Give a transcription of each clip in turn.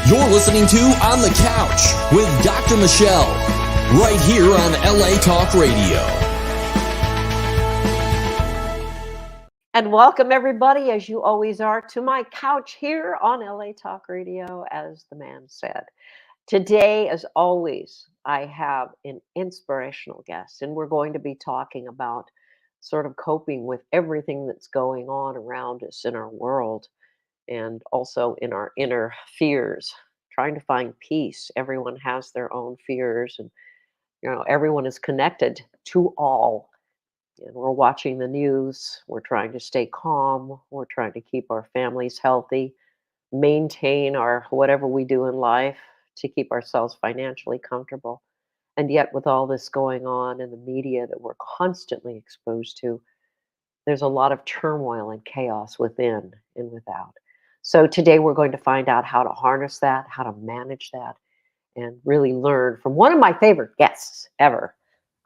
You're listening to On the Couch with Dr. Michelle, right here on LA Talk Radio. And welcome everybody, as you always are, to my couch here on LA Talk Radio, as the man said. Today, as always, I have an inspirational guest, and we're going to be talking about sort of coping with everything that's going on around us in our world and also in our inner fears, trying to find peace. Everyone has their own fears, and everyone is connected to all. And we're watching the news. We're trying to stay calm. We're trying to keep our families healthy, maintain our whatever we do in life to keep ourselves financially comfortable. And yet, with all this going on in the media that we're constantly exposed to, there's a lot of turmoil and chaos within and without. So today we're going to find out how to harness that, how to manage that, and really learn from one of my favorite guests ever.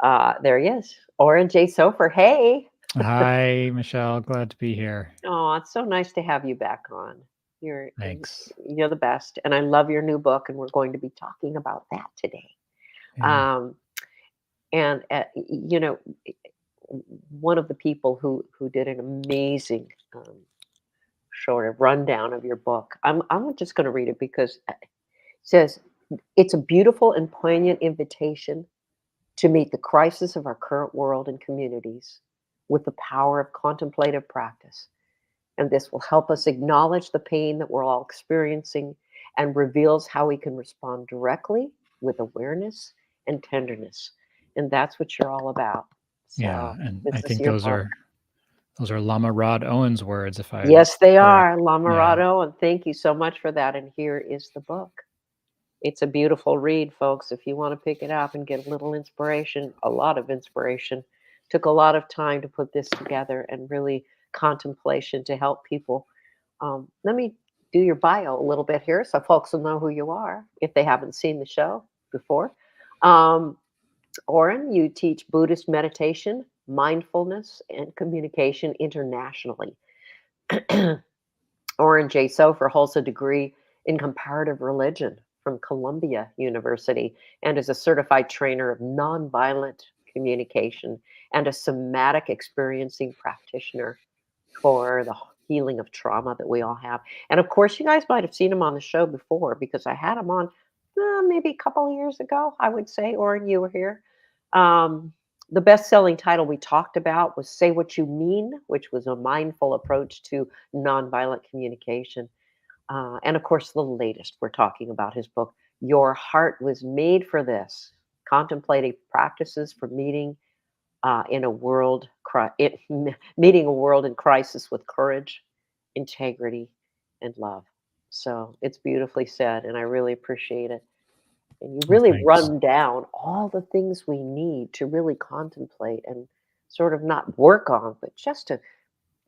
There he is, Oren J. Sofer. Hey. Hi, Michelle. Glad to be here. Oh, it's so nice to have you back on. Thanks. You're the best. And I love your new book, and we're going to be talking about that today. Yeah. And one of the people who did an amazing sort of rundown of your book, I'm just going to read it because it says, it's a beautiful and poignant invitation to meet the crisis of our current world and communities with the power of contemplative practice. And this will help us acknowledge the pain that we're all experiencing and reveals how we can respond directly with awareness and tenderness. And that's what you're all about. So Yeah, and I this is think your those book. are Lama Rod Owen's words. Yes, they are, correct. Lama Yeah. Rod Owen. Thank you so much for that. And here is the book. It's a beautiful read, folks. If you want to pick it up and get a little inspiration, a lot of inspiration. Took a lot of time to put this together and really contemplation to help people. Let me do your bio a little bit here so folks will know who you are if they haven't seen the show before. Oren, you teach Buddhist meditation, mindfulness, and communication internationally. Oren J. Sofer holds a degree in comparative religion from Columbia University and is a certified trainer of nonviolent communication and a somatic experiencing practitioner for the healing of trauma that we all have. And of course, you guys might have seen him on the show before because I had him on maybe a couple of years ago, I would say, Oren, you were here. The best-selling title we talked about was Say What You Mean, which was a mindful approach to nonviolent communication. And of course, the latest, we're talking about his book, Your Heart Was Made for This, Contemplative Practices for Meeting a World in Crisis with Courage, Integrity, and Love. So it's beautifully said, and I really appreciate it. And you really Thanks. run down all the things we need to really contemplate and sort of not work on, but just to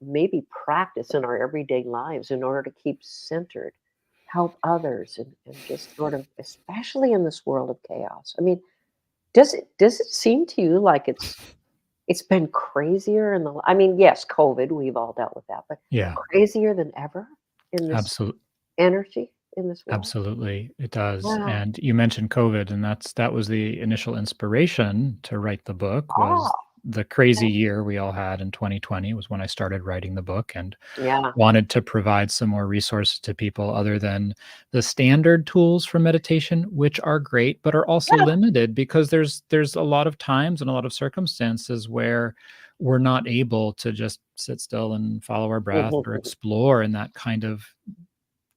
maybe practice in our everyday lives in order to keep centered, help others, and just sort of, especially in this world of chaos. I mean, does it seem to you like it's been crazier yes, COVID, we've all dealt with that, but Yeah, crazier than ever in this energy in this world? absolutely. It does. Wow. And you mentioned COVID, and that was the initial inspiration to write the book, was the crazy year we all had in 2020 was when I started writing the book, and Yeah. wanted to provide some more resources to people other than the standard tools for meditation, which are great, but are also limited because there's a lot of times and a lot of circumstances where we're not able to just sit still and follow our breath or explore in that kind of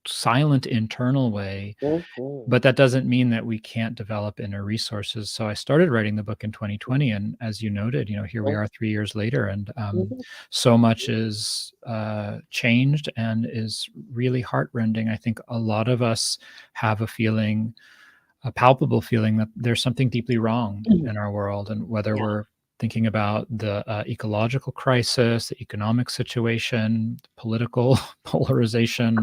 silent internal way. But that doesn't mean that we can't develop inner resources. So I started writing the book in 2020, and as you noted, here we are 3 years later, and so much is changed and is really heartrending. I think a lot of us have a palpable feeling that there's something deeply wrong in our world, and whether we're thinking about the ecological crisis, the economic situation, political polarization,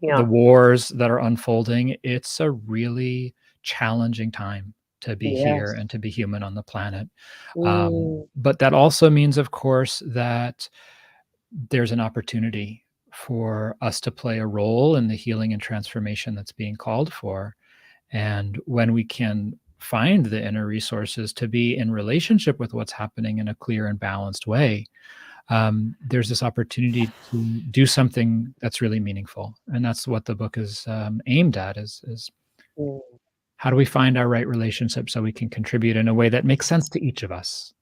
the wars that are unfolding, it's a really challenging time to be here and to be human on the planet. But that also means, of course, that there's an opportunity for us to play a role in the healing and transformation that's being called for. And when we can find the inner resources to be in relationship with what's happening in a clear and balanced way, there's this opportunity to do something that's really meaningful. And that's what the book is aimed at, is Mm. how do we find our right relationship so we can contribute in a way that makes sense to each of us?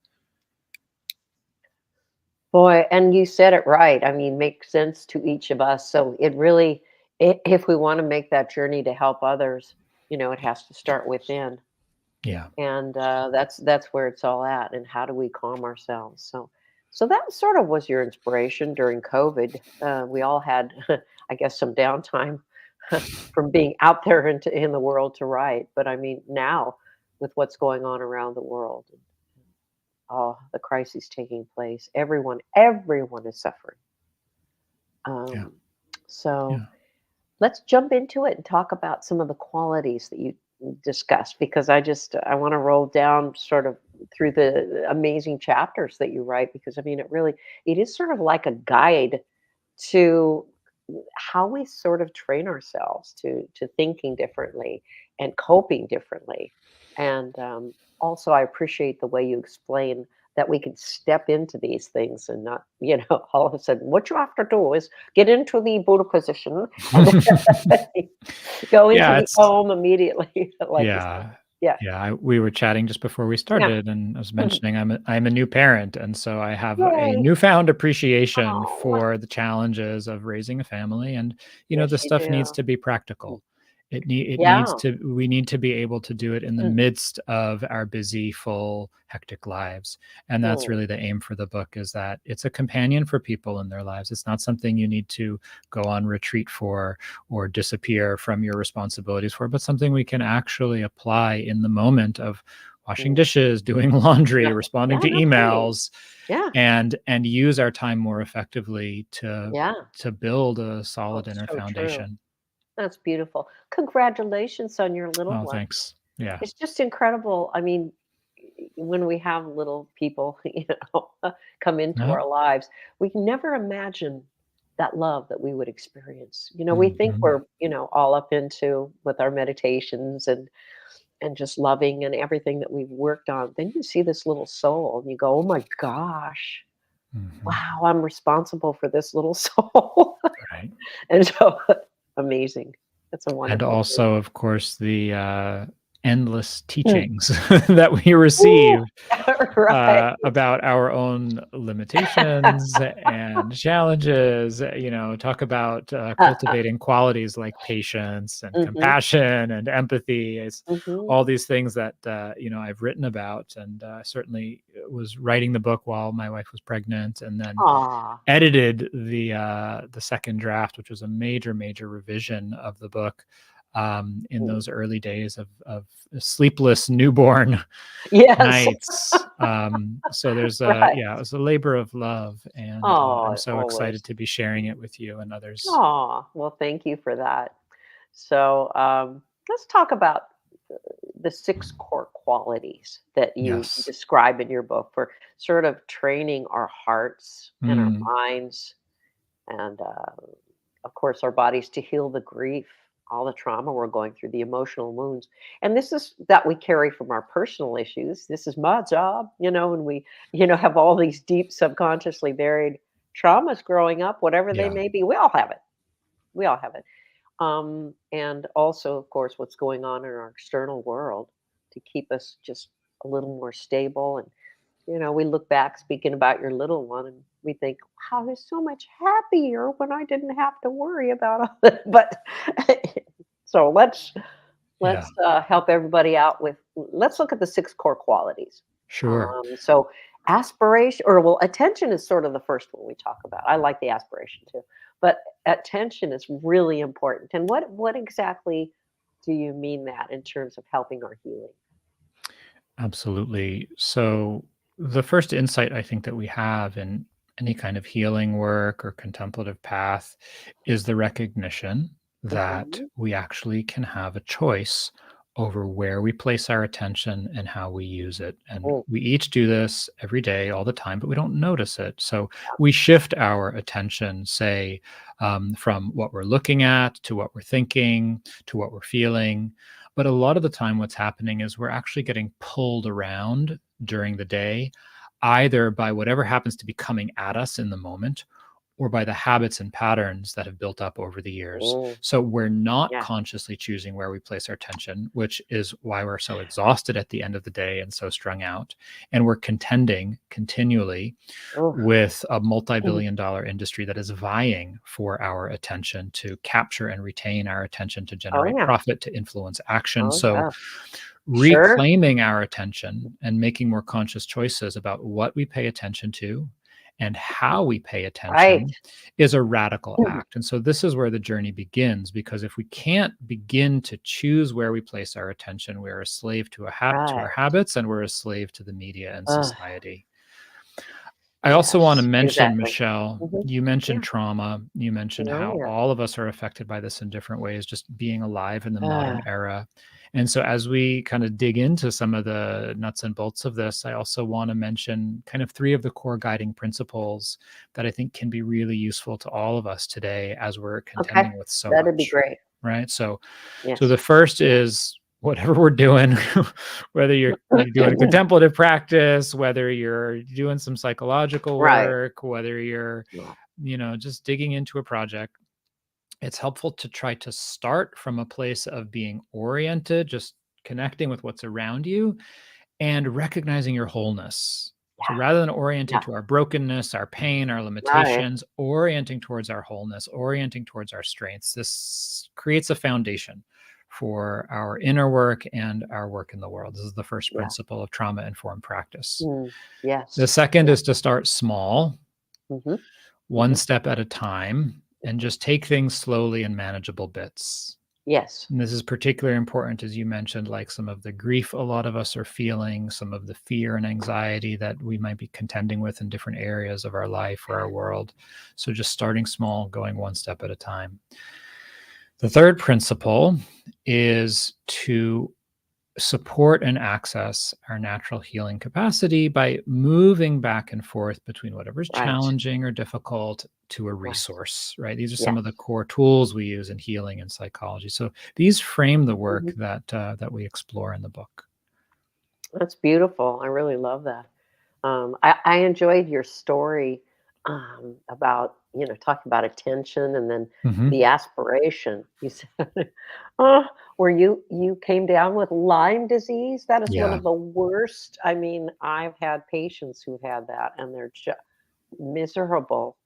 Boy, and you said it right. I mean, makes sense to each of us. So it really, if we want to make that journey to help others, it has to start within, Yeah. and that's where it's all at. And how do we calm ourselves? So that sort of was your inspiration during COVID. We all had, I guess, some downtime from being out there in the world to write. But I mean, now with what's going on around the world, the crises taking place, everyone is suffering. Yeah. Um, so Yeah. let's jump into it and talk about some of the qualities that you discussed, because I want to roll down sort of through the amazing chapters that you write, because I mean it is sort of like a guide to how we sort of train ourselves to thinking differently and coping differently. And also, I appreciate the way you explain that we can step into these things and not, all of a sudden, what you have to do is get into the Buddha position and then go into Yeah, the it's Om immediately, like you said. yeah. Yeah. Yeah, we were chatting just before we Yeah. started, and I was Mhm. mentioning I'm a new parent, and so I have a Yay. newfound appreciation Oh, for the challenges of raising a family, and the yes, you stuff needs do. to be Mm. practical. It needs Yeah. to we need to be able to do it in the Mm. midst of our busy, full, hectic lives. And that's Mm. really the aim for the book, is that it's a companion for people in their lives. It's not something you need to go on retreat for or disappear from your responsibilities for, but something we can actually apply in the moment of washing Mm. dishes, doing laundry, Yeah. responding Yeah, to no kidding. emails, Yeah. and use our time more effectively Yeah. to build a Oh, solid inner so true. foundation. That's beautiful. Congratulations on your little Oh, one. thanks. Yeah. It's just incredible. I mean, when we have little people, come into Yeah. our lives, we can never imagine that love that we would experience. We think Mhm. we're, all up into with our meditations and just loving and everything that we've worked on. Then you see this little soul and you go, "Oh my gosh. Mhm. Wow, I'm responsible for this little soul." Right. And so amazing. That's a And wonderful thing. also, of course, the endless Mm. teachings that we Ooh, receive right. about our own limitations and challenges. Talk about Uh-uh. cultivating qualities like patience and Mhm, compassion and empathy. It's mhm. all these things that I've written about, and certainly was writing the book while my wife was pregnant, and then Aw. edited the second draft, which was a major revision of the book in Mm. those early days of sleepless newborn Yes. nights. So there's Right. yeah, it was a labor of love, and I'm Oh, so excited always. to be sharing it with you and others. Aw, well, thank you for that. So, let's talk about the 6 core qualities that you Yes. describe in your book for sort of training our hearts and our Mm, minds and, of course, our bodies to heal the grief, all the trauma we're going through, the emotional wounds. And this is that we carry from our personal issues. This is my job, and we, have all these deep, subconsciously buried traumas growing up, whatever they yeah, may be. We all have it. We all have it. And also, of course, what's going on in our external world to keep us just a little more stable. And we look back, speaking about your little one, and we think, "Wow, I was so much happier when I didn't have to worry about all that." But so yeah, let's help everybody out with. Let's look at the 6 core qualities. sure. So aspiration, or well, attention is sort of the first one we talk about. I like the aspiration too, but attention is really important. And what exactly do you mean that in terms of helping our healing? Absolutely. So, the first insight I think that we have in any kind of healing work or contemplative path is the recognition that Mhm. we actually can have a choice over where we place our attention and how we use it. And Mm, we each do this every day, all the time, but we don't notice it. So we shift our attention, say, from what we're looking at to what we're thinking to what we're feeling. But a lot of the time, what's happening is we're actually getting pulled around during the day, either by whatever happens to be coming at us in the moment or by the habits and patterns that have built up over the years. mm, So we're not yeah. consciously choosing where we place our attention, which is why we're so exhausted at the end of the day and so strung out. And we're contending continually Oof. with a multi-billion dollar industry that is vying for our attention, to capture and retain our attention, to Oh, generate yeah. profit, to influence action. Oh, So yeah. Sure. reclaiming our attention and making more conscious choices about what we pay attention to and how we pay Right. attention is a radical Mhm. act. And so this is where the journey begins, because if we can't begin to choose where we place our attention, we're a slave to to our Right. habits, and we're a slave to the media and Ugh, society. I also want to yes, mention, exactly. Michelle, Mhm. you Yeah. mentioned trauma. You mentioned Oh, how yeah. all of us are affected by this in different ways, just being alive in the modern Ah, era. And so, as we kind of dig into some of the nuts and bolts of this, I also want to mention kind of three of the core guiding principles that I think can be really useful to all of us today as we're okay. contending with so That'd be much, great. right? So Yes. the first is whatever we're doing, whether you're doing a contemplative practice, whether you're doing some psychological Right. work, whether you're, Yeah. just digging into a project, it's helpful to try to start from a place of being oriented, just connecting with what's around you and recognizing your wholeness. So rather than orienting Yeah. to our brokenness, our pain, our Right. limitations, orienting towards our wholeness, orienting towards our strengths, this creates a foundation for our inner work and our work in the world. This is the first Yeah. principle of trauma informed practice. Mm, The yes. second Yeah. is to start small, hmm one hmm step at a time, and just take things slowly in manageable bits. Yes. And this is particularly important, as you mentioned, like some of the grief a lot of us are feeling, some of the fear and anxiety that we might be contending with in different areas of our life or our world. So just starting small, going one step at a time. The third principle is to support and access our natural healing capacity by moving back and forth between whatever's Right. challenging or difficult to a Right. resource, right? These are Yeah. some of the core tools we use in healing and psychology. So these frame the work hmm that we explore in the book. That's beautiful. I really love that. I enjoyed your story about talking about attention and then Mhm. the aspiration. You said, oh, where you came down with Lyme disease. That is one Yeah. of the worst. I mean, I've had patients who've had that, and they're just miserable,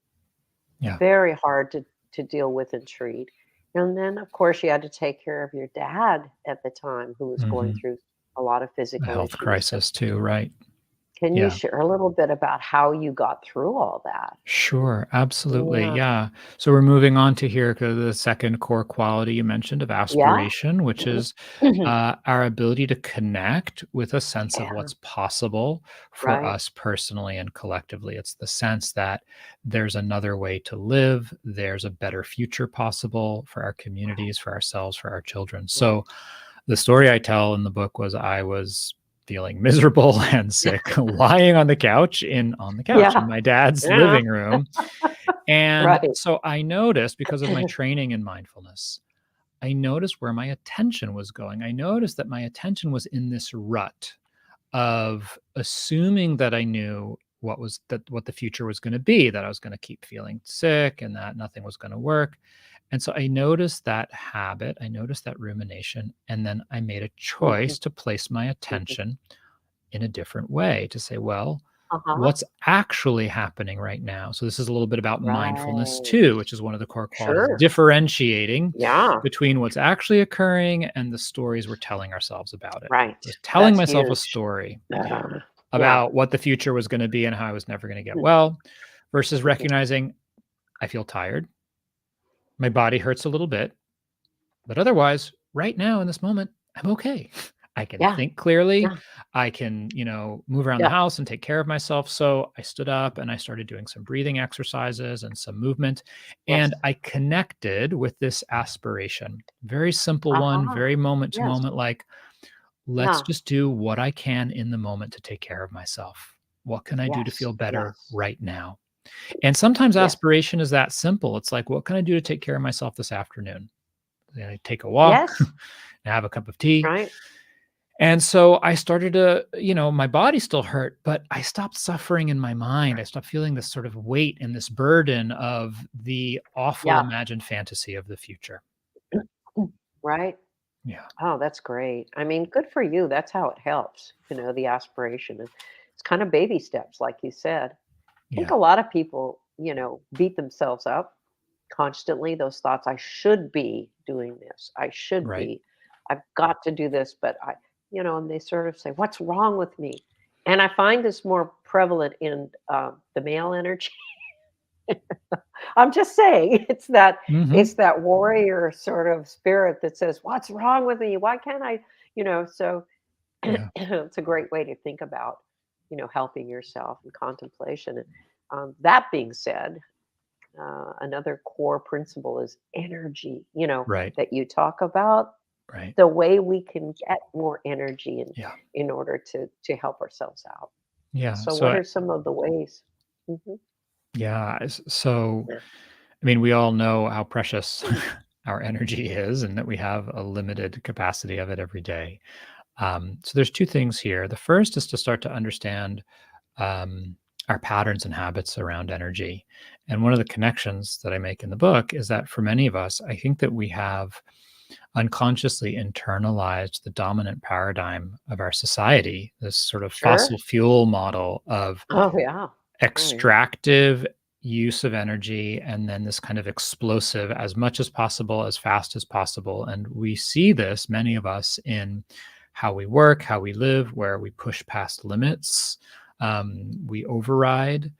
Yeah. very hard to deal with and treat. And then, of course, you had to take care of your dad at the time, who was going Mhm. through a lot of A physical health issues. So crisis too, right? can you Yeah. share a little bit about how you got through all that? Sure, absolutely. Yeah. Yeah. So we're moving on to here the second core quality you mentioned of Yeah. aspiration, which Mhm. is our ability to connect with a sense of Yeah, what's possible for right. us personally and collectively. It's the sense that there's another way to live, there's a better future possible for our communities, for ourselves, for our children. Right. So the story I tell in the book was I was feeling miserable and sick, lying on the couch Yeah. in my dad's Yeah. living room. And Right. so I noticed, because of my training in mindfulness, I noticed where my attention was going. I noticed that my attention was in this rut of assuming that I knew what the future was going to be, that I was going to keep feeling sick and that nothing was going to work. And so I noticed that habit, I noticed that rumination, and then I made a Mhm, choice to place my mhm. attention in a different way, to say, well, Uh-huh. what's actually happening right now? So this is a little bit about mindfulness Right. too, which is one of the core qualities, Sure. differentiating Yeah. between what's actually occurring and the stories we're telling ourselves about it. Right. I was telling That's myself a huge. story Yeah. about what the future was going to be and how I was never going to get well, versus Mhm. recognizing I feel tired, my body hurts a little bit, but otherwise, right now in this moment, I'm okay. I can Yeah. think clearly. Yeah. I can, move around the Yeah. house and take care of myself. So I stood up and I started doing some breathing exercises and some movement. Yes. And I connected with this aspiration. Very simple one, Aha. very moment to Yes. moment, like, let's Yeah. just do what I can in the moment to take care of myself. What can I do to Yes. feel better Yes. right now? And sometimes Yes. aspiration is that simple. It's like, what can I do to take care of myself this afternoon? Then I take a walk, Yes. have a cup of tea. Right. And so I started to, my body still hurt, but I stopped suffering in my mind. I stopped feeling this sort of weight and this burden of the awful Yeah. imagined fantasy of the future. Right. Yeah. Oh, that's great. I mean, good for you. That's how it helps, the aspiration. And it's kind of baby steps, like you said. I think Yeah. a lot of people, beat themselves up constantly. Those thoughts, I should be doing this. I should Right. be. I've got to do this, but and they sort of say, what's wrong with me? And I find this more prevalent in the male energy. I'm just saying, Hmm. it's that warrior sort of spirit that says, "What's wrong with me? Why can't I?" So Yeah. it's a great way to think about, helping yourself and contemplation. And that being said, another core principle is energy. Right. That you talk about Right. the way we can get more energy Yeah. in order to help ourselves out. Yeah. So, what are some of the ways? Mhm. So, I mean, we all know how precious our energy is and that we have a limited capacity of it every day. So there's two things here. The first is to start to understand um, our patterns and habits around energy. And one of the connections that I make in the book is that for many of us, I think that we have unconsciously internalized the dominant paradigm of our society, this sort of Sure. fossil fuel model of Oh yeah. Oh yeah. extractive use of energy and then this kind of explosive as much as possible, as fast as possible. And we see this, many of us, in how we work, how we live, where we push past limits. We override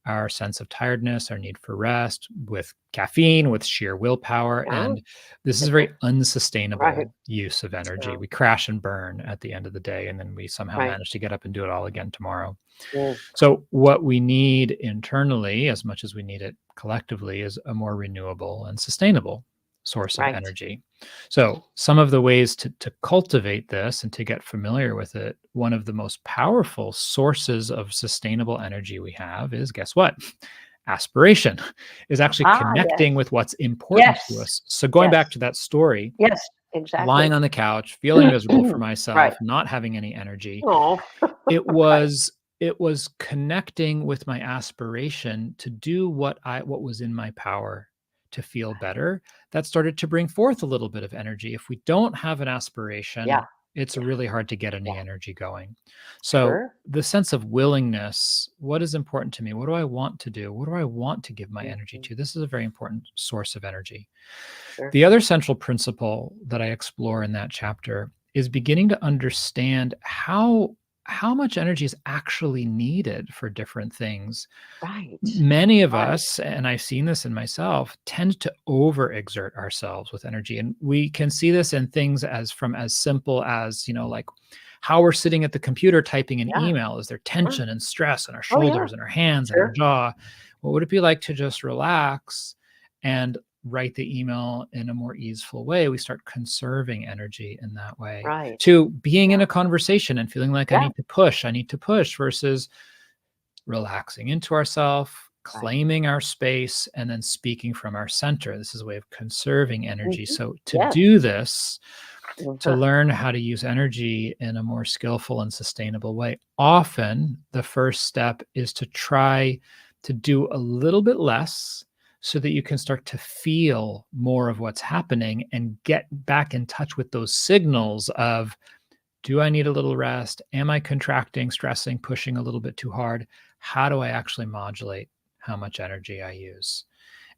our sense of tiredness, our need for rest with caffeine, with sheer willpower. Yeah. And this is a very Right. unsustainable use of energy. Yeah. We crash and burn at the end of the day, and then we somehow Right. manage to get up and do it all again tomorrow. Mm. So, what we need internally, as much as we need it collectively, is a more renewable and sustainable source of Right. energy. So, some of the ways to cultivate this and to get familiar with it, one of the most powerful sources of sustainable energy we have is, guess what? Aspiration is actually Ah, yes. connecting with what's important to Yes. us. So, going back Yes. to that story, Yes. lying Exactly. on the couch, feeling miserable for Right. myself, not having any energy, Oh. it Right. was it was connecting with my aspiration to do what was in my power to feel better. That started to bring forth a little bit of energy. If we don't have an Yeah. aspiration, it's Yeah. really hard to get Yeah. any energy going. So, Sure. the sense of willingness, what is important to me? What do I want to do? What do I want to give my energy Mhm. to? This is a very important source of energy. Sure. The other central principle that I explore in that chapter is beginning to understand how much energy is actually needed for different things. Right. Many of Right. us, and I've seen this in myself, tend to overexert ourselves with energy. And we can see this in things as simple as, like how we're sitting at the computer typing an Yeah. email. Is there Yeah. tension and stress in our Oh yeah. shoulders and our hands and our Sure. jaw? What would it be like to just relax and write the email in a more easeful way? We start conserving energy in that way. Right. To being in Yeah. a conversation and feeling like Yeah. I need to push versus relaxing into ourselves, Right. claiming our space, and then speaking from our center. This is a way of conserving energy. Mhm. So, to Yes. do this, to Uh-huh. learn how to use energy in a more skillful and sustainable way, often the first step is to try to do a little bit less so that you can start to feel more of what's happening and get back in touch with those signals of, do I need a little rest? Am I contracting, stressing, pushing a little bit too hard? How do I actually modulate how much energy I use?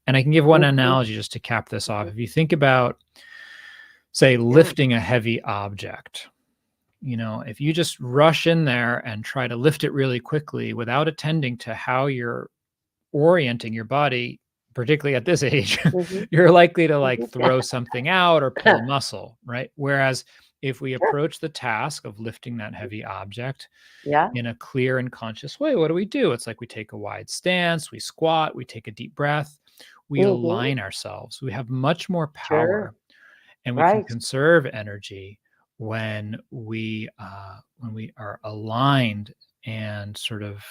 And I can give one Mhm. analogy just to cap this off. Mhm. If you think about, say, Yeah. lifting a heavy object, if you just rush in there and try to lift it really quickly without attending to how you're orienting your body, particularly at this age, Mhm. you're likely to like Mhm. throw something out or pull a muscle, right? Whereas if we Sure. approach the task of lifting that heavy object Yeah. in a clear and conscious way, what do? It's like we take a wide stance, we squat, we take a deep breath, we Hmm. align ourselves. We have much more Sure. power, and we can Right. conserve energy when we are aligned and sort of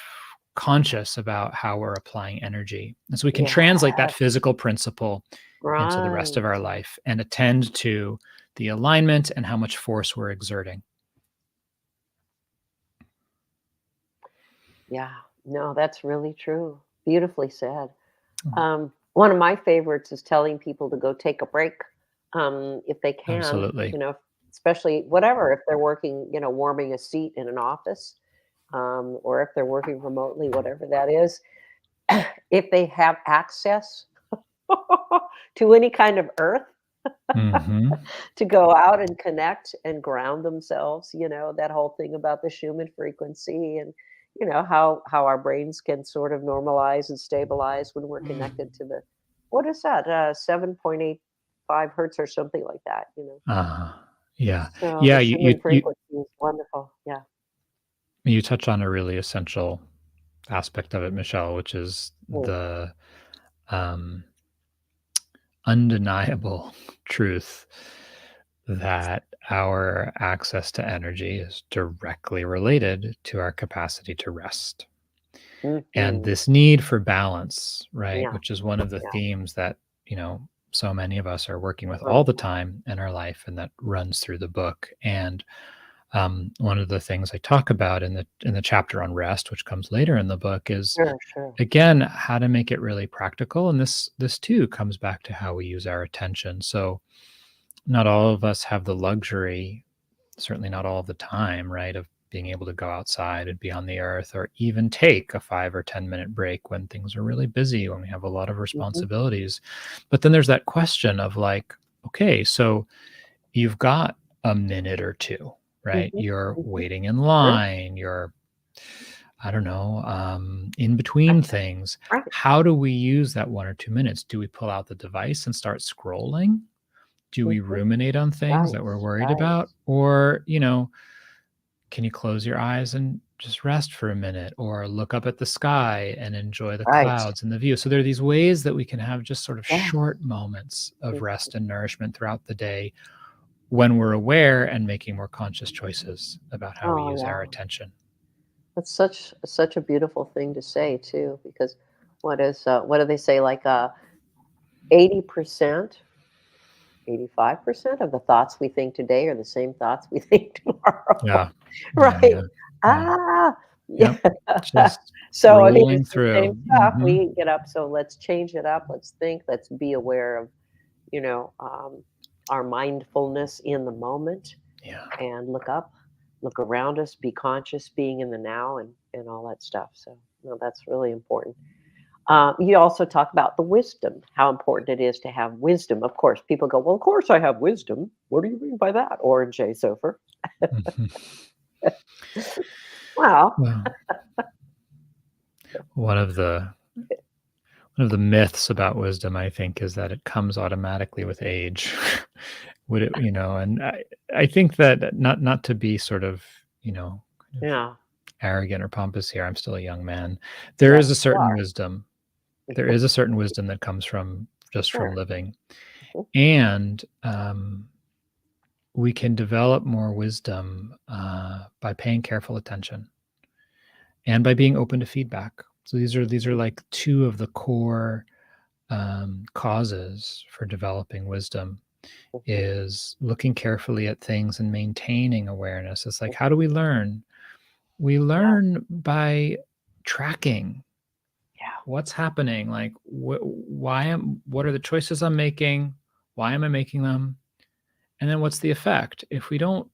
conscious about how we're applying energy. And so we can Yeah. translate that physical principle into the rest Right. of our life and attend to the alignment and how much force we're exerting. Yeah. No, that's really true. Beautifully said. Mm, One of my favorites is telling people to go take a break, if they can, absolutely. especially whatever, if they're working, warming a seat in an office, or if they're working remotely, whatever that is. If they have access to any kind of earth, Hmm. to go out and connect and ground themselves, that whole thing about the Schumann frequency, and how our brains can sort of normalize and stabilize when we're connected to the, what is that, 7.85 hertz or something like that. Uh, yeah. So Yeah. the Schumann frequency is wonderful. Yeah. You touch on a really essential aspect of it, Michelle, which is Mm. the um, undeniable truth that our access to energy is directly related to our capacity to rest. And Mhm. this need for balance, right, Yeah. which is one of the Yeah. themes that, so many of us are working with Right. all the time in our life, and that runs through the book. And one of the things I talk about in the chapter on rest, which comes later in the book, is Sure, sure. again how to make it really practical. And this too comes back to how we use our attention. So not all of us have the luxury, certainly not all of the time, right, of being able to go outside and be on the earth, or even take a 5 or 10 minute break when things are really busy, when we have a lot of Mhm. responsibilities. But then there's that question of like, okay, so you've got a minute or two, right? Mhm. You're Mhm. waiting in Sure. line, you're, I don't know, in between things. Right. How do we use that 1 or 2 minutes? Do we pull out the device and start scrolling? Do we Mhm. ruminate on things Right. that we're worried Right. about? Or, can you close your eyes and just rest for a minute, or look up at the sky and enjoy the Right. clouds and the view? So there are these ways that we can have just sort of Yeah. short moments of Mm. rest and nourishment throughout the day when we're aware and making more conscious choices about how we Oh, use our yeah. attention. That's such a beautiful thing to say too, because what do they say, like, 80%, 85% of the thoughts we think today are the same thoughts we think tomorrow. Yeah. Yeah. Right. Yeah. Yeah. Ah, yeah. Yep. Just So, I mean, rolling it's the through. same stuff. Hmm. We get up, so let's change it up. Let's think, let's be aware of, you know, um, our mindfulness in the moment, Yeah. and look up, look around us, be conscious, being in the now, and all that stuff. So, no, that's really important. You also talk about the wisdom, how important it is to have wisdom. Of course, people go, "Well, of course I have wisdom. What do you mean by that, Orange J. Sofer?" Mhm. Well, Well, one of the one of the myths about wisdom, I think, is that it comes automatically with age. Would it, and I think that not to be sort of, kind of yeah, arrogant or pompous here. I'm still a young man. There is yes, a you certain are. wisdom. There is a certain wisdom that comes from just from Sure. living. Mhm. And we can develop more wisdom by paying careful attention and by being open to feedback. So these are like two of the core causes for developing wisdom, Mhm. is looking carefully at things and maintaining awareness. It's like, how do we learn? We Yeah, learn by tracking yeah, what's happening. Like, what are the choices I'm making? Why am I making them? And then what's the effect? If we don't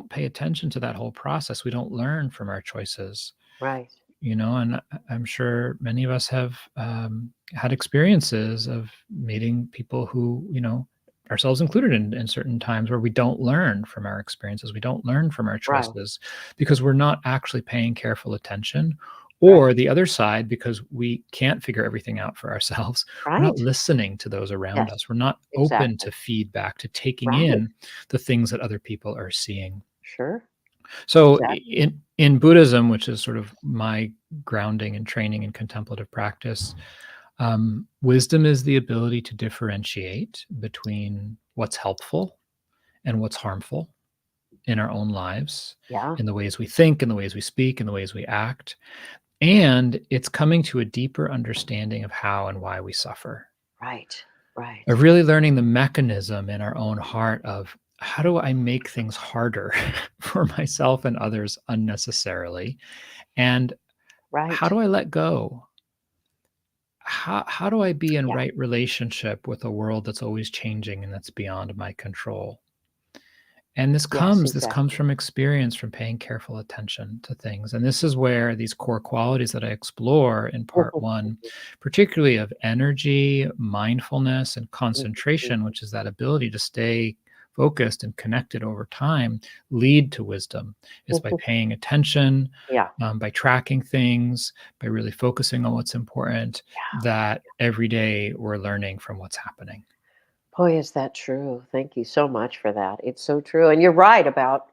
pay attention to that whole process, we don't learn from our choices. right. And I'm sure many of us have had experiences of meeting people who, ourselves included, in certain times where we don't learn from our experiences, we don't learn from our Right. choices because we're not actually paying careful attention, Or the other side, because we can't figure everything out for ourselves, we're not Right. listening to those around Yes, us. We're not open exactly. to feedback, to taking Right. in the things that other people are seeing. Sure. So Exactly. in Buddhism, which is sort of my grounding and training in contemplative practice, wisdom is the ability to differentiate between what's helpful and what's harmful in our own lives, Yeah. in the ways we think, in the ways we speak, in the ways we act. And it's coming to a deeper understanding of how and why we suffer, Right. Right. of really learning the mechanism in our own heart of how do I make things harder for myself and others unnecessarily? And how Right. do I let go? How do I be in Yeah. right relationship with a world that's always changing and that's beyond my control? And Yes, this comes exactly. from experience, from paying careful attention to things. And this is where these core qualities that I explore in part one, particularly of energy, mindfulness, and concentration, which is that ability to stay focused and connected over time, lead to wisdom. Is by paying attention, Yeah. by tracking things, by really focusing on what's important, that every day we're learning from what's happening. Boy, is that true. Thank you so much for that. It's so true. And you're right about,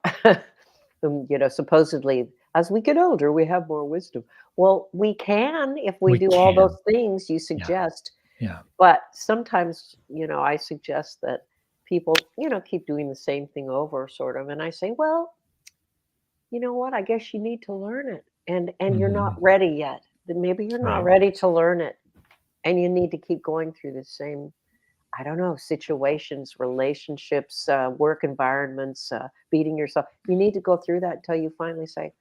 supposedly as we get older, we have more wisdom. Well, we can if we We do all those can. things you Yeah. suggest. Yeah. But sometimes, I suggest that people, keep doing the same thing over sort of. And I say, well, you know what? I guess you need to learn it. And you're not Mhm. ready yet. Then maybe you're not Right. ready to learn it. And you need to keep going through the same, I don't know, situations, relationships, work environments, beating yourself. You need to go through that until you finally say,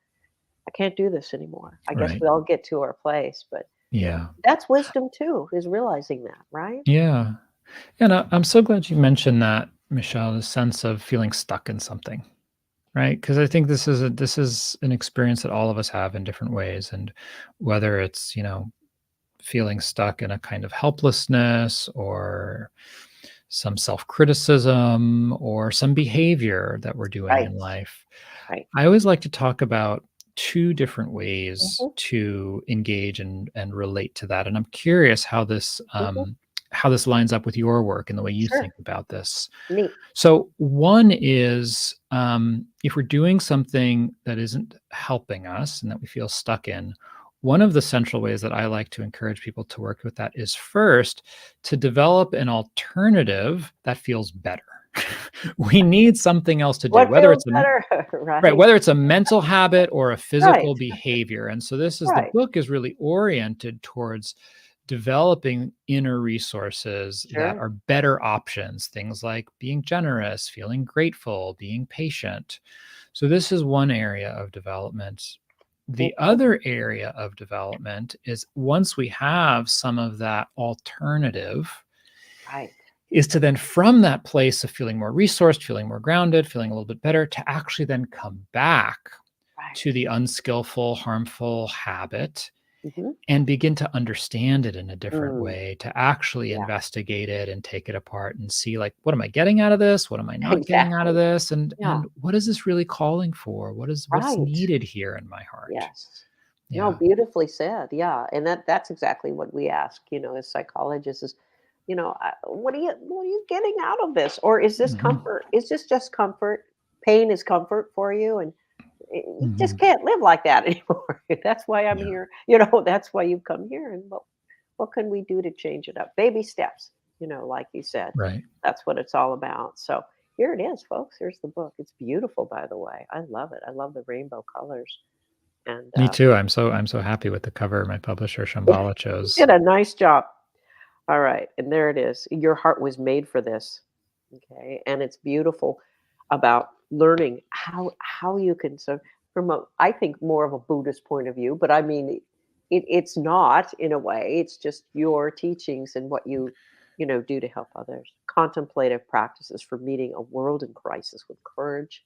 I can't do this anymore. I guess Right. we all get to our place, but Yeah. that's wisdom too, is realizing that, right? Yeah. And I'm so glad you mentioned that, Michelle, the sense of feeling stuck in something, right? Because I think this is an experience that all of us have in different ways. And whether it's, feeling stuck in a kind of helplessness or some self-criticism or some behavior that we're doing Right, in life. right. I always like to talk about two different ways Mhm, to engage and relate to that. And I'm curious mhm. how this lines up with your work and the way you Sure. think about this. Neat. So one is if we're doing something that isn't helping us and that we feel stuck in, one of the central ways that I like to encourage people to work with that is first to develop an alternative that feels better. We need something else to do, What feels better? right, Right, whether it's a mental habit or a right, physical behavior. And so the right. book is really oriented towards developing inner resources that Sure. are better options, things like being generous, feeling grateful, being patient. So this is one area of development. The Mhm. other area of development is once we have some of that alternative, Right, is to then from that place of feeling more resourced, feeling more grounded, feeling a little bit better, to actually then come back to right. the unskillful, harmful habit Mhm. and begin to understand it in a different Mm, way, to actually yeah, investigate it and take it apart and see, like, what am I getting out of this? What am I not getting out of exactly. this? Yeah, And what is this really calling for? What's right. needed here in my heart? Yes. No, Yeah. beautifully said. Yeah, and that's exactly what we ask, as psychologists is, what are you getting out of this? Or is this Mhm. comfort? Is this just comfort? Pain is comfort for you, and you just Mhm. can't live like that anymore. That's why I'm Yeah. here. That's why you've come here. And what can we do to change it up? Baby steps. Like you said, Right. that's what it's all about. So here it is, folks. Here's the book. It's beautiful, by the way. I love it. I love the rainbow colors. And Me too. I'm so happy with the cover my publisher Shambhala you chose. did a nice job. All right, and there it is. Your heart was made for this. Okay, and it's beautiful about learning how you can, so from a, I think, more of a Buddhist point of view, but I mean, it's not in a way. It's just your teachings and what you do to help others. Contemplative practices for meeting a world in crisis with courage,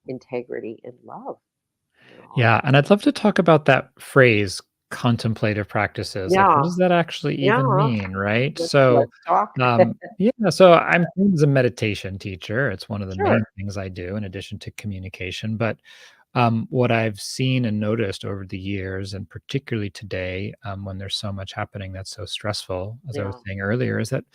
integrity, and love. Yeah, and I'd love to talk about that phrase, contemplative practices. Like, what Yeah, does that actually even yeah. mean, right? Let's So, talk. yeah, so I'm trained as a meditation teacher. It's one of the main Sure. things I do in addition to communication. But What I've seen and noticed over the years, and particularly today, when there's so much happening that's so stressful, as I was Yeah. saying earlier, is that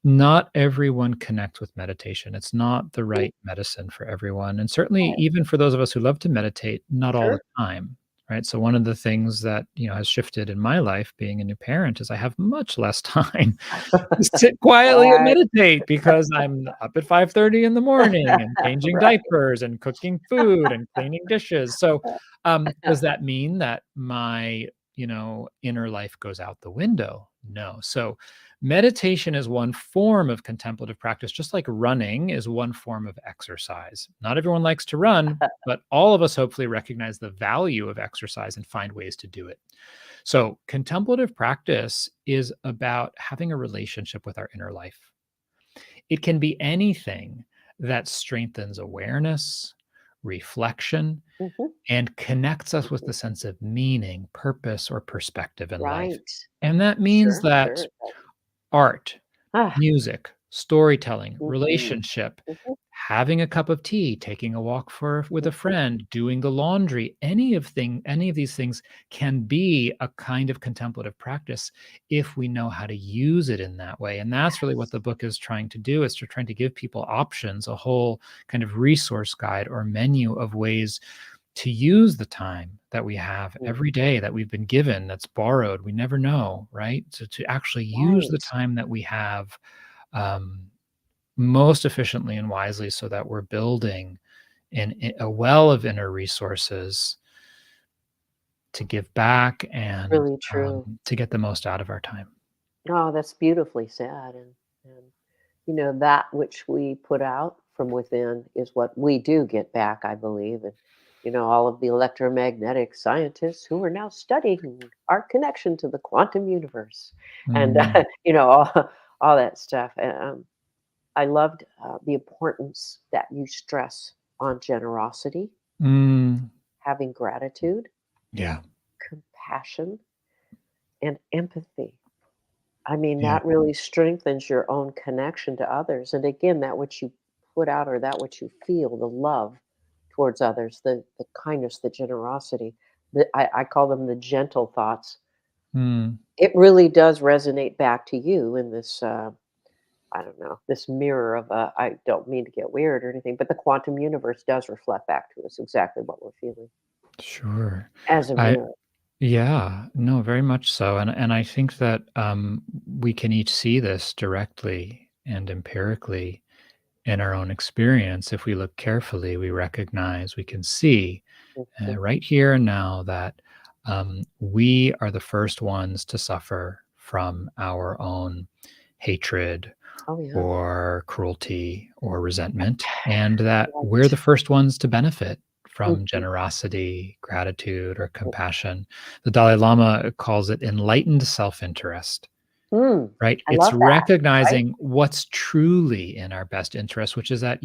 not everyone connects with meditation. It's not the Mm, right medicine for everyone. And certainly, right. even for those of us who love to meditate, not all the Sure. time. Right. So one of the things that, has shifted in my life being a new parent is I have much less time to sit quietly and Right. meditate because I'm up at 5:30 in the morning and changing Right. diapers and cooking food and cleaning dishes. So, does that mean that my, inner life goes out the window? No. So, meditation is one form of contemplative practice, just like running is one form of exercise. Not everyone likes to run, but all of us hopefully recognize the value of exercise and find ways to do it. So, contemplative practice is about having a relationship with our inner life. It can be anything that strengthens awareness, reflection, Mhm. and connects us with the sense of meaning, purpose, or perspective in life. Right. And that means Sure, that sure. art, Ah, music, storytelling, mhm, relationship, mhm. having a cup of tea, taking a walk with a Mhm. friend, doing the laundry, any of these things can be a kind of contemplative practice if we know how to use it in that way. And that's really what the book is trying to do, is to trying to give people options, a whole kind of resource guide or menu of ways to use the time that we have Mm, every day that we've been given, that's borrowed. We never know, right? So to actually use the right. time that we have, um, most efficiently and wisely, so that we're building a well of inner resources to give back and, Really true. to get the most out of our time. Oh, that's beautifully said. And that which we put out from within is what we do get back, I believe. And all of the electromagnetic scientists who are now studying our connection to the quantum universe, and Mm, all that stuff. And, I loved the importance that you stress on generosity, mm, having gratitude, yeah, compassion, and empathy. I mean, yeah. that really strengthens your own connection to others. And again, that which you put out, or that which you feel, the love towards others, the kindness, the generosity, I call them the gentle thoughts. Mm. It really does resonate back to you in this, I don't know, this mirror of, I don't mean to get weird or anything, but the quantum universe does reflect back to us exactly what we're feeling Sure. as a I mirror. Yeah, no, very much so, and I think that, we can each see this directly and empirically in our own experience. If we look carefully, we can see, Mhm. right here and now, that, we are the first ones to suffer from our own hatred Oh, yeah. or cruelty or resentment, and that we're the Right. first ones to benefit from Mhm. generosity, gratitude, or compassion. The Dalai Lama calls it enlightened self-interest, Mm, right? I It's love that, right? recognizing what's truly in our best interest, which is that,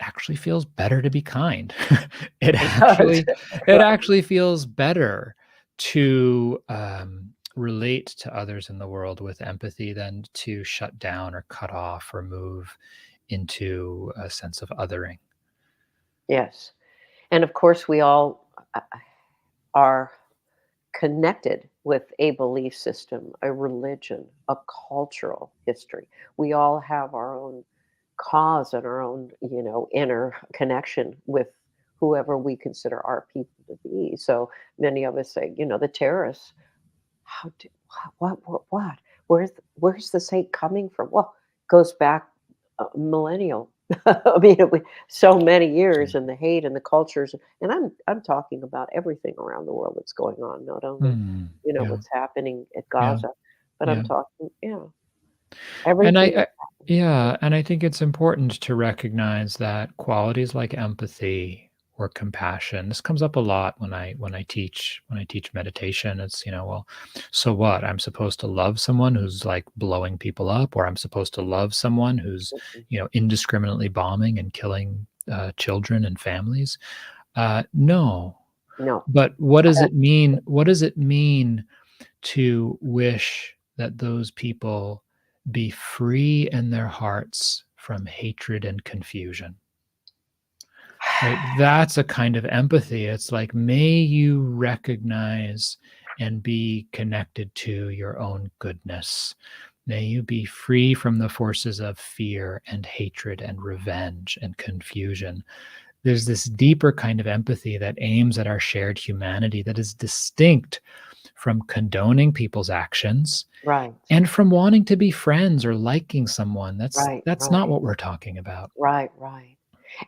actually feels better to be kind. It It does. actually it Right. actually feels better to, relate to others in the world with empathy than to shut down or cut off or move into a sense of othering. Yes. And of course, we all are connected with a belief system, a religion, a cultural history. We all have our own cause and our own, inner connection with whoever we consider our people to be. So many of us say, the terrorists, how do, what? Where's this hate coming from? Well, goes back a millennial. I mean, so many years, and the hate and the cultures, and I'm talking about everything around the world that's going on, not only Mm, yeah, what's happening at yeah, Gaza, but I'm yeah. talking, And everything I that's happening. yeah, and I think it's important to recognize that qualities like empathy or compassion, this comes up a lot when I teach meditation. It's, well, so what? I'm supposed to love someone who's like blowing people up, or I'm supposed to love someone who's, Mhm. indiscriminately bombing and killing, children and families. No. No. But what does it mean? What does it mean to wish that those people be free in their hearts from hatred and confusion? right? That's a kind of empathy. It's like, may you recognize and be connected to your own goodness. May you be free from the forces of fear and hatred and revenge and confusion. There's this deeper kind of empathy that aims at our shared humanity that is distinct from condoning people's actions Right, and from wanting to be friends or liking someone. That's right, that's not right, what we're talking about. right, right.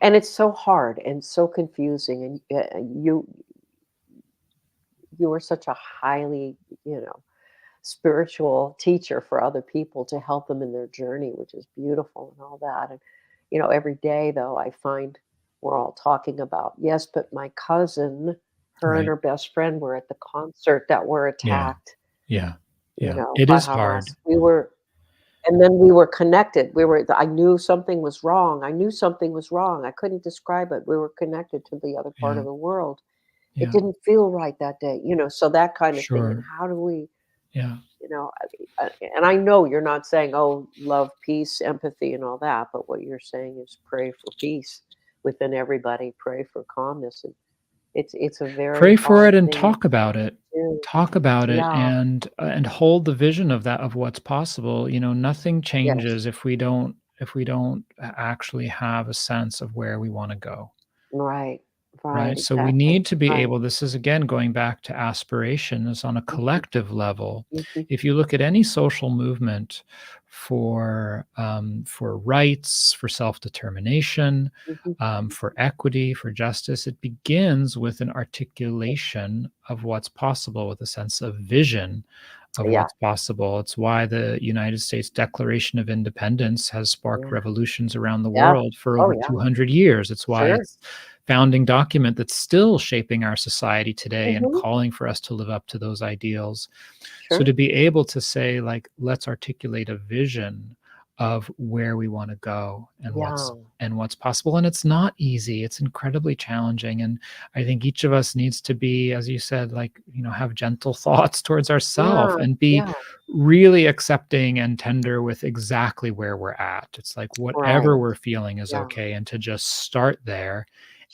And it's so hard and so confusing. And you are such a highly, you know, spiritual teacher for other people to help them in their journey, which is beautiful and all that. And, every day though, I find we're all talking about, yes, but my cousin, her and Right. her best friend were at the concert that were Yeah. attacked, Yeah. Yeah. It by is Hamas. hard. And then we were connected. I knew something was wrong. I knew something was wrong. I couldn't describe it. We were connected to the other part Yeah. of the world. It Yeah. didn't feel right that day, so that kind of thing. And Sure. how do we, Yeah. and I know you're not saying, "Oh, love, peace, empathy, and all that," but what you're saying is pray for peace within everybody, pray for calmness, and it's a very Pray for hard it and thing talk about it. to do. Talk about it Yeah. and hold the vision of that of what's possible. Nothing Yes. changes if we don't actually have a sense of where we want to go. Right. Right. Right? So we Exactly. need to be Right. able, this is again going back to aspirations on a Mhm. collective level. Mhm. If you look at any social movement for rights, for self-determination, Mhm. for equity, for justice, it begins with an articulation of what's possible, with a sense of vision of Yeah. what's possible. It's why the United States Declaration of Independence has sparked Yeah. revolutions around the Yeah. world for Oh, over yeah. 200 years. It's why Sure. it's founding document that's still shaping our society today and Mhm. calling for us to live up to those ideals. So Sure. to be able to say, like, let's articulate a vision of where we want to go and what's Yeah. and what's possible. And it's not easy. It's incredibly challenging. And I think each of us needs to be, as you said, like, have gentle thoughts towards ourselves Yeah. and be Yeah. really accepting and tender with exactly where we're at. It's like whatever Right. we're feeling is Yeah. okay. And to just start there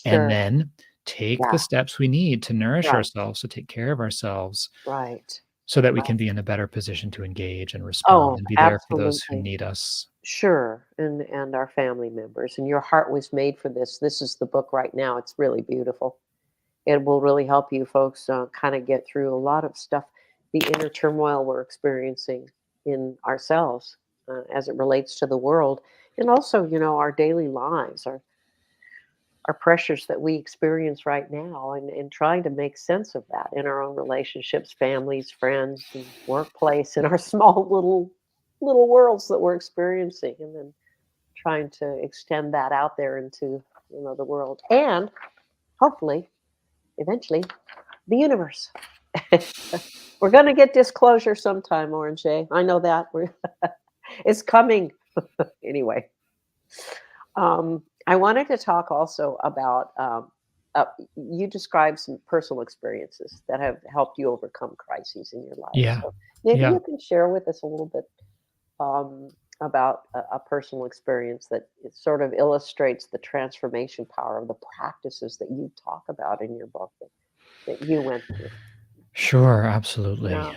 and Sure. then take Yeah. the steps we need to nourish Right. ourselves, to take care of ourselves, Right. so that we Right. can be in a better position to engage and respond Oh, and be there for those who absolutely. need us. Sure, and our family members, and your heart was made for this. This is the book right now. It's really beautiful. It will really help you folks kind of get through a lot of stuff, the inner turmoil we're experiencing in ourselves as it relates to the world, and also, our daily lives, our pressures that we experience right now, and trying to make sense of that in our own relationships, families, friends, and workplace, in our small little worlds that we're experiencing, and then trying to extend that out there into the world, and hopefully eventually the universe. We're going to get disclosure sometime, Orange J. I know that it's coming. Anyway, I wanted to talk also about you described some personal experiences that have helped you overcome crises in your life, Yeah. so maybe Yeah. you can share with us a little bit um, about a personal experience that it sort of illustrates the transformation power of the practices that you talk about in your book that you went through. Sure, absolutely. Yeah.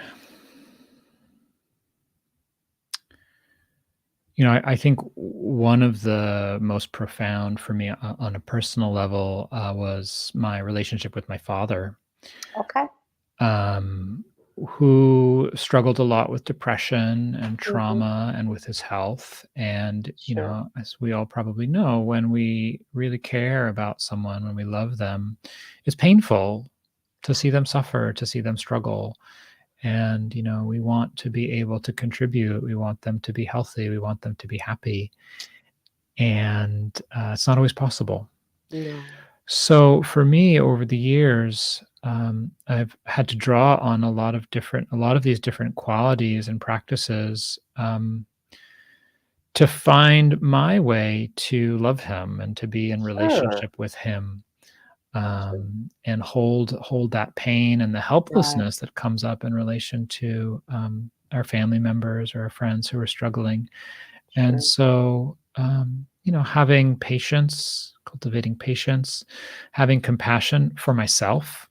I think one of the most profound for me on a personal level was my relationship with my father, Okay. um, who struggled a lot with depression and Hmm. trauma and with his health. And, Sure. as we all probably know, when we really care about someone, when we love them, it's painful to see them suffer, to see them struggle. And, we want to be able to contribute. We want them to be healthy. We want them to be happy. And it's not always possible. No. So for me, over the years, I've had to draw on a lot of these different qualities and practices to find my way to love him and to be in Sure. relationship with him, Sure. and hold that pain and the Right. helplessness that comes up in relation to our family members or our friends who are struggling. And Sure. so, having patience, cultivating patience, having compassion for myself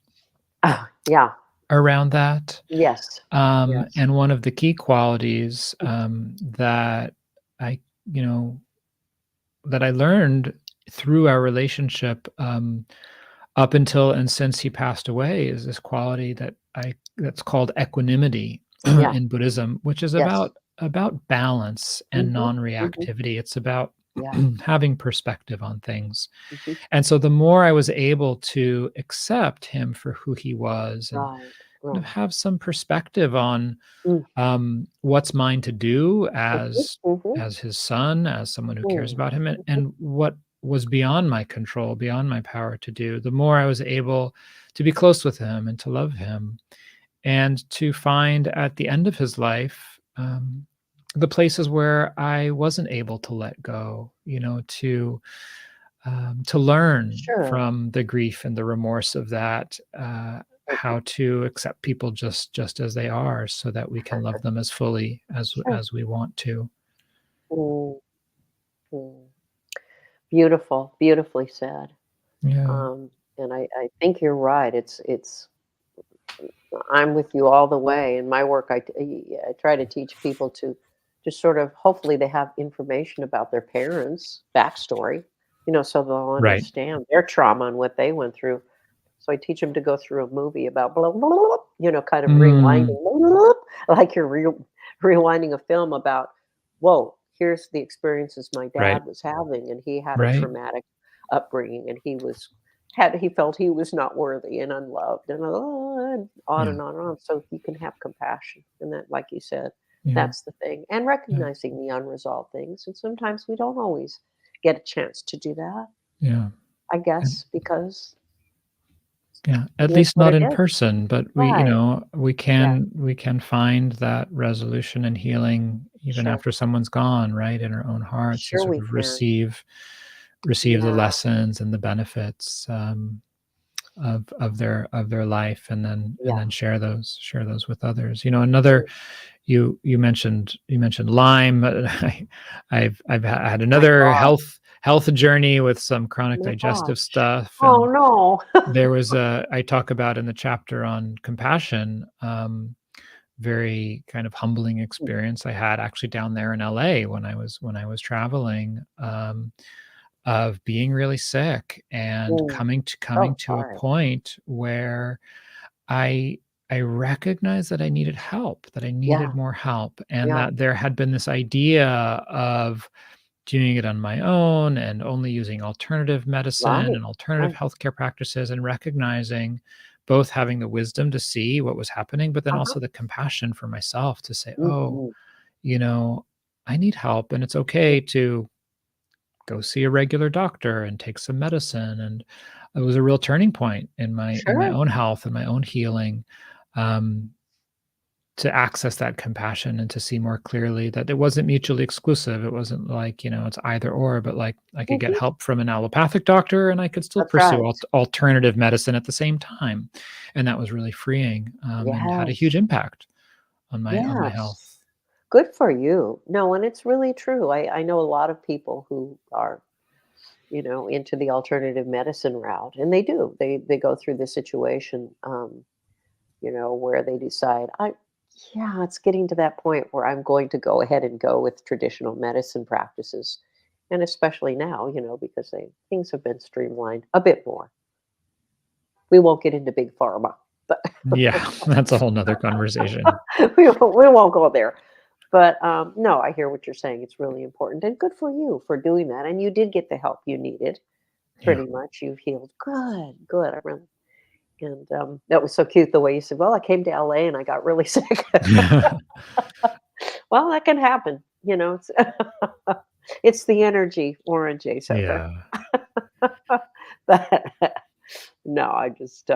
Yeah. around that. Yes. Yes. And one of the key qualities that I, you know, that I learned through our relationship up until and since he passed away is this quality that's called equanimity Yeah. in Buddhism, which is Yes. about balance and Hmm. Hmm. non-reactivity. It's about Yeah. having perspective on things. Hmm. And so the more I was able to accept him for who he was and Right. kind of Right. have some perspective on Mm. what's mine to do Mhm. Mhm. as his son, as someone who cares Mm. about him, Mhm. and what was beyond my control, beyond my power to do, the more I was able to be close with him and to love him, and to find at the end of his life the places where I wasn't able to let go, to learn Sure. from the grief and the remorse of that, how to accept people just as they are, so that we can love them as fully Sure. as we want to. Mm. Mm. Beautiful. Beautifully said. Yeah. Um, and I think you're right. I'm with you all the way. In my work, I try to teach people to just sort of, hopefully, they have information about their parents' backstory, so they'll Right. understand their trauma and what they went through. So I teach them to go through a movie about blah, blah, blah, kind of rewinding, Mm, like you're rewinding a film about, whoa, here's the experiences my right. dad was having, and he had a Right. traumatic upbringing, and he felt he was not worthy and unloved, and on Yeah. and on and on. So you can have compassion, and that, like you said, Yeah. that's the thing, and Yeah. recognizing the unresolved things. And sometimes we don't always get a chance to do that, Yeah. I And guess, because yeah, it at is least what not it in is. person, but Right. Yeah. we can find that resolution and healing even Sure. after someone's gone, right, in our own hearts, and Sure sort we of can. receive the Yeah. lessons and the benefits of their life, and Yeah. then share those with others. Another, Sure. you mentioned Lyme. I've had My another God. health journey with some chronic My digestive gosh. stuff. Oh, And no. there was a I talk about in the chapter on compassion, very kind of humbling experience I had actually down there in LA when I was traveling, of being really sick and Mm. coming Oh, to a sorry. point where I I recognized that I needed help, that I needed Yeah. more help, and Yeah. that there had been this idea of doing it on my own and only using alternative medicine Right. and alternative Right. healthcare practices, and recognizing, both having the wisdom to see what was happening, but then Uh-huh. also the compassion for myself to say, "Oh, Mhm. you know, I need help, and it's okay to go see a regular doctor and take some medicine." And it was a real turning point in my Sure. own health and my own healing, um, to access that compassion and to see more clearly that it wasn't mutually exclusive. It wasn't like, it's either or, but like I could get Mhm. help from an allopathic doctor and I could still That's pursue right. alternative medicine at the same time. And that was really freeing, and had a huge Yes. impact on my Yes. health. Good for you. No, and it's really true. I know a lot of people who are, into the alternative medicine route, and they do. They go through the situation, where they decide, yeah, it's getting to that point where I'm going to go ahead and go with traditional medicine practices, and especially now, because things have been streamlined a bit more. We won't get into big pharma, but Yeah, that's a whole nother conversation. we won't go there. But no, I hear what you're saying. It's really important, and good for you for doing that. And you did get the help you needed. Yeah. Pretty much, you've healed. Good, good. I really and that was so cute the way you said, "Well, I came to LA and I got really sick." Well, that can happen. It's it's the energy, orange Sofer. Yeah. But no, I just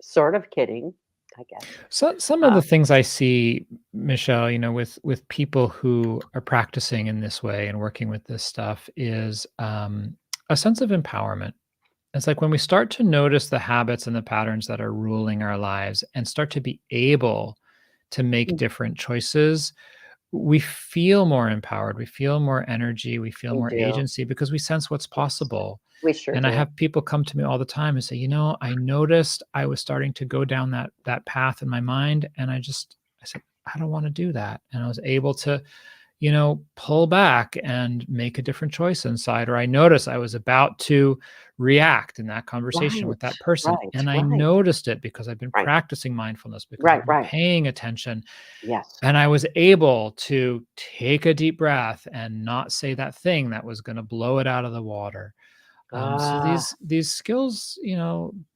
sort of kidding, I guess. So some of Uh, the things I see, Michelle, with people who are practicing in this way and working with this stuff is, a sense of empowerment. It's like when we start to notice the habits and the patterns that are ruling our lives and start to be able to make mm, different choices, we feel more empowered, we feel more energy, we feel We more do. agency because we sense what's Yes, possible. we sure And I do. have people come to me all the time and say, I noticed I was starting to go down that path in my mind, and I said, I don't want to do that. And I was able to, pull back and make a different choice inside. Or I noticed I was about to react in that conversation with Right, that person. right, And I right, noticed it because I've been right, practicing mindfulness, because right, I've been right. paying attention. Yes. And I was able to take a deep breath and not say that thing that was going to blow it out of the water. So Ah, these skills,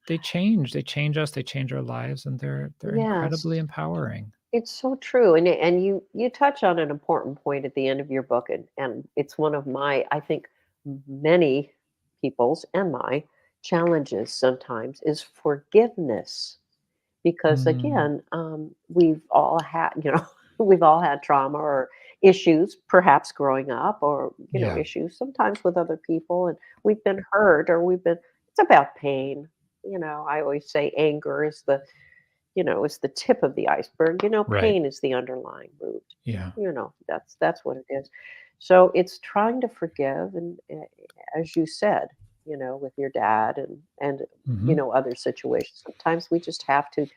they change us, they change our lives, and they're yes. incredibly empowering. It's so true, and you touch on an important point at the end of your book, and it's one of my, I think, many people's and my challenges sometimes is forgiveness. Because Mm, again, we've all had, we've all had trauma or issues, perhaps growing up, or yeah, issues sometimes with other people, and we've been hurt, or we've been. It's about pain. I always say anger is is the tip of the iceberg. right. Pain is the underlying root. Yeah. That's what it is. So it's trying to forgive, and as you said, with your dad and Hmm. other situations. Sometimes we just have to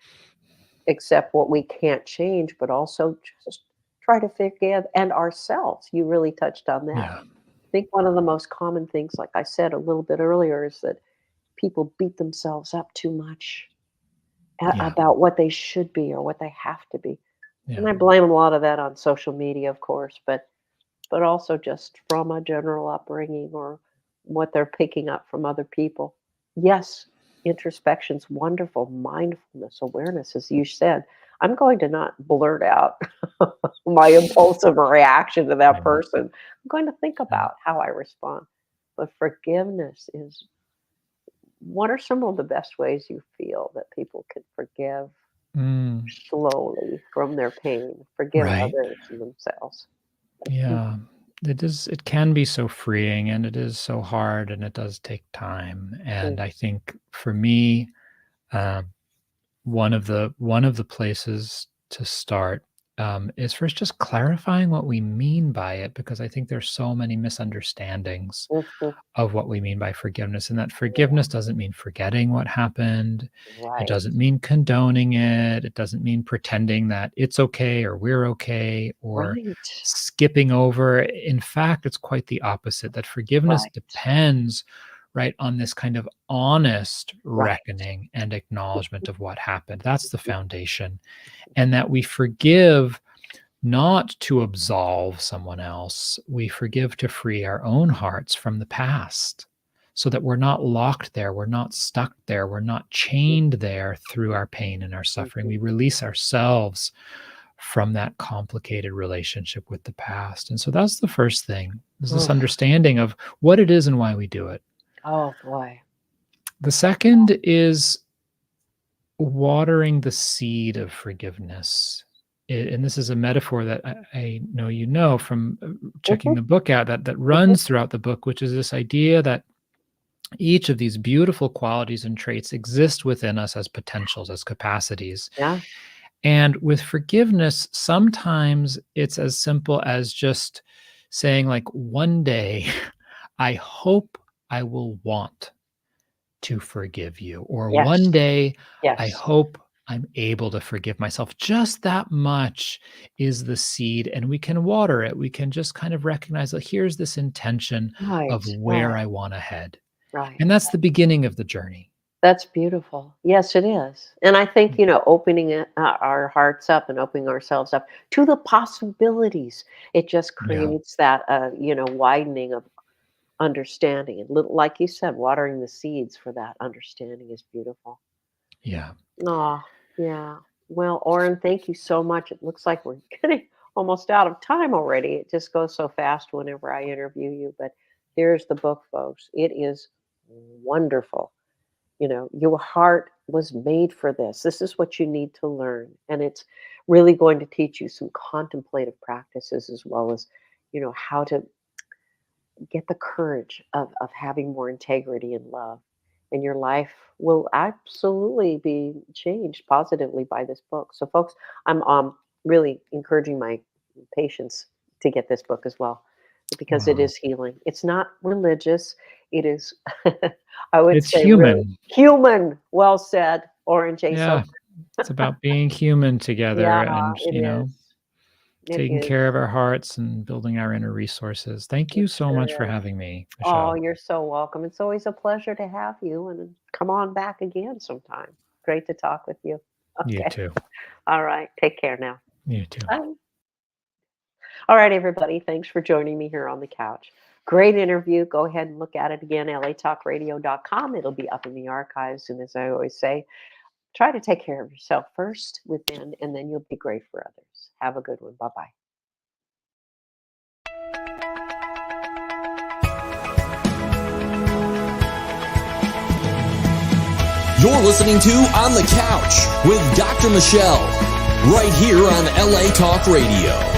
accept what we can't change, but also just try to forgive and ourselves. You really touched on that. Yeah. I think one of the most common things, like I said a little bit earlier, is that people beat themselves up too much Yeah. about what they should be or what they have to be. And Yeah. I blame a lot of that on social media, of course, but also just from a general upbringing or what they're picking up from other people. Yes, introspection's wonderful, mindfulness, awareness, as you said. I'm going to not blurt out my impulsive reaction to that Yeah. person. I'm going to think Yeah. about how I respond. But forgiveness is, what are some of the best ways you feel that people can forgive Mm, slowly from their pain, forgive right. others and themselves? Mm. Yeah. It can be so freeing, and it is so hard, and it does take time. Mm. And I think for me, um, one of the places to start, is first just clarifying what we mean by it, because I think there's so many misunderstandings Mhm. of what we mean by forgiveness. And that forgiveness doesn't mean forgetting what happened. It Right, doesn't mean condoning it. It doesn't mean pretending that it's okay or we're okay, or right, skipping over. In fact, it's quite the opposite. That forgiveness right, depends, right, on this kind of honest right. reckoning and acknowledgement of what happened. That's the foundation. And that we forgive not to absolve someone else. We forgive to free our own hearts from the past, so that we're not locked there. We're not stuck there. We're not chained there through our pain and our suffering. Mhm. We release ourselves from that complicated relationship with the past. And so that's the first thing, is this Oof. understanding of what it is and why we do it. Oh, boy. The second is watering the seed of forgiveness. And this is a metaphor that I know from checking Mhm, the book out, that mhm. runs throughout the book, which is this idea that each of these beautiful qualities and traits exist within us as potentials, as capacities. Yeah, And with forgiveness, sometimes it's as simple as just saying, like, one day, I hope I will want to forgive you. Or one yes, day, I yes. hope I'm able to forgive myself. Just that much is the seed, and we can water it. We can just kind of recognize that here's this intention Right, of where right, I want to head. right. And that's the beginning of the journey. That's beautiful. Yes, it is. And I think, Mm, opening our hearts up and opening ourselves up to the possibilities, it just yeah. creates that, widening of understanding. And little, like you said, watering the seeds for that understanding is beautiful. Yeah. Oh, yeah. Well, Oren, thank you so much. It looks like we're getting almost out of time already. It just goes so fast whenever I interview you. But here's the book, folks. It is wonderful. Your heart was made for this. This is what you need to learn. And it's really going to teach you some contemplative practices as well as, how to get the courage of having more integrity and love. And your life will absolutely be changed positively by this book. So, folks, I'm really encouraging my patience to get this book as well, because it Wow. is healing. It's not religious. It is, I would It's say, really human. human. Well said, Orange A. Yeah. Silver. It's about being human together Yeah, and, it is. It taking is. care of our hearts and building our inner resources. Thank It you so much for sure is. having me, Oh, Michelle. you're so welcome. It's always a pleasure to have you, and come on back again sometime. Great to talk with you. You Okay. too. All right. Take care now. You too. Bye. All right, everybody. Thanks for joining me here on the couch. Great interview. Go ahead and look at it again, latalkradio.com. It'll be up in the archives. And as I always say, try to take care of yourself first within, and then you'll be great for others. Have a good one. Bye bye. You're listening to On the Couch with Dr. Michelle, right here on LA Talk Radio.